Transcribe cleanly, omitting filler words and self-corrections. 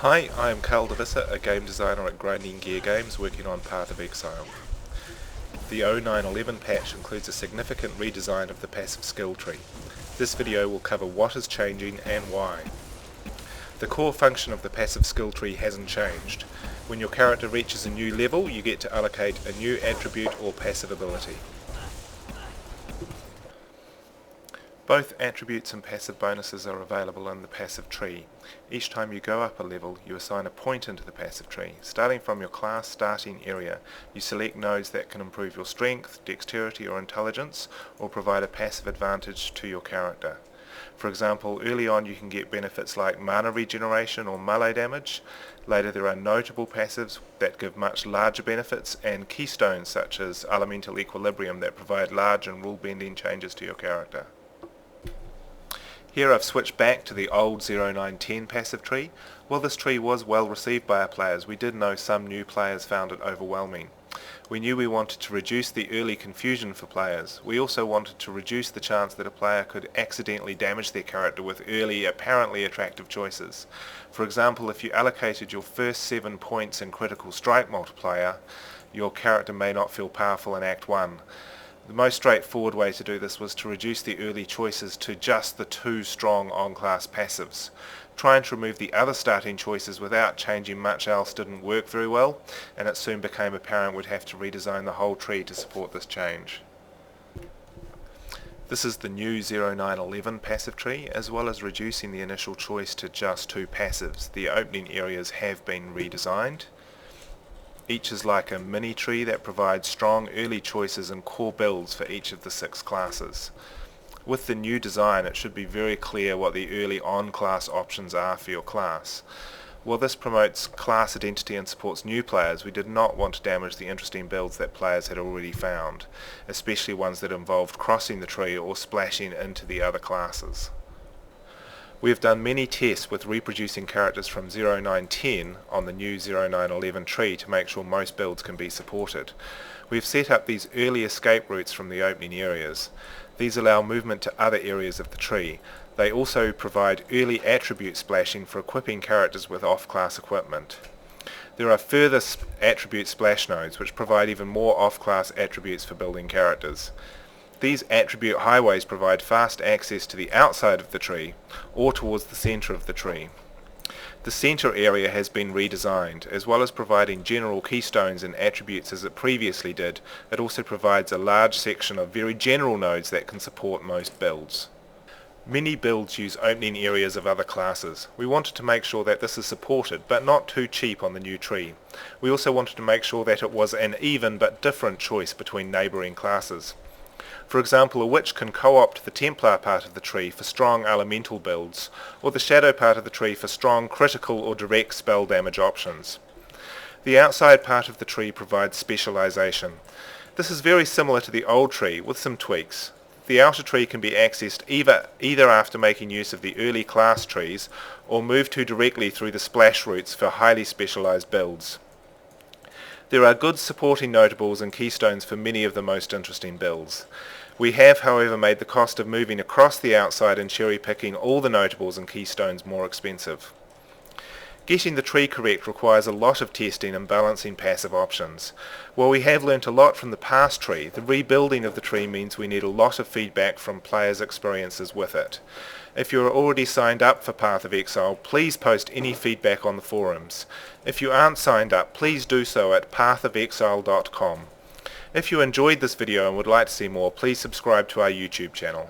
Hi, I am Visser, a game designer at Grinding Gear Games working on Path of Exile. The 0.9.11 patch includes a significant redesign of the passive skill tree. This video will cover what is changing and why. The core function of the passive skill tree hasn't changed. When your character reaches a new level, you get to allocate a new attribute or passive ability. Both attributes and passive bonuses are available in the passive tree. Each time you go up a level, you assign a point into the passive tree. Starting from your class starting area, you select nodes that can improve your strength, dexterity or intelligence, or provide a passive advantage to your character. For example, early on you can get benefits like mana regeneration or melee damage. Later there are notable passives that give much larger benefits, and keystones such as elemental equilibrium that provide large and rule-bending changes to your character. Here I've switched back to the old 0.9.10 passive tree. While this tree was well received by our players, we did know some new players found it overwhelming. We knew we wanted to reduce the early confusion for players. We also wanted to reduce the chance that a player could accidentally damage their character with early, apparently attractive choices. For example, if you allocated your first 7 points in critical strike multiplier, your character may not feel powerful in Act 1. The most straightforward way to do this was to reduce the early choices to just the 2 strong on-class passives. Trying to remove the other starting choices without changing much else didn't work very well, and it soon became apparent we'd have to redesign the whole tree to support this change. This is the new 0.9.11 passive tree. As well as reducing the initial choice to just 2 passives, the opening areas have been redesigned. Each is like a mini tree that provides strong early choices and core builds for each of the 6 classes. With the new design, it should be very clear what the early on-class options are for your class. While this promotes class identity and supports new players, we did not want to damage the interesting builds that players had already found, especially ones that involved crossing the tree or splashing into the other classes. We have done many tests with reproducing characters from 0.9.10 on the new 0.9.11 tree to make sure most builds can be supported. We have set up these early escape routes from the opening areas. These allow movement to other areas of the tree. They also provide early attribute splashing for equipping characters with off-class equipment. There are further attribute splash nodes which provide even more off-class attributes for building characters. These attribute highways provide fast access to the outside of the tree or towards the center of the tree. The center area has been redesigned. As well as providing general keystones and attributes as it previously did, it also provides a large section of very general nodes that can support most builds. Many builds use opening areas of other classes. We wanted to make sure that this is supported, but not too cheap on the new tree. We also wanted to make sure that it was an even but different choice between neighboring classes. For example, a witch can co-opt the Templar part of the tree for strong elemental builds, or the Shadow part of the tree for strong critical or direct spell damage options. The outside part of the tree provides specialization. This is very similar to the old tree, with some tweaks. The outer tree can be accessed either after making use of the early class trees, or moved to directly through the splash routes for highly specialized builds. There are good supporting notables and keystones for many of the most interesting builds. We have, however, made the cost of moving across the outside and cherry-picking all the notables and keystones more expensive. Getting the tree correct requires a lot of testing and balancing passive options. While we have learnt a lot from the past tree, the rebuilding of the tree means we need a lot of feedback from players' experiences with it. If you are already signed up for Path of Exile, please post any feedback on the forums. If you aren't signed up, please do so at pathofexile.com. If you enjoyed this video and would like to see more, please subscribe to our YouTube channel.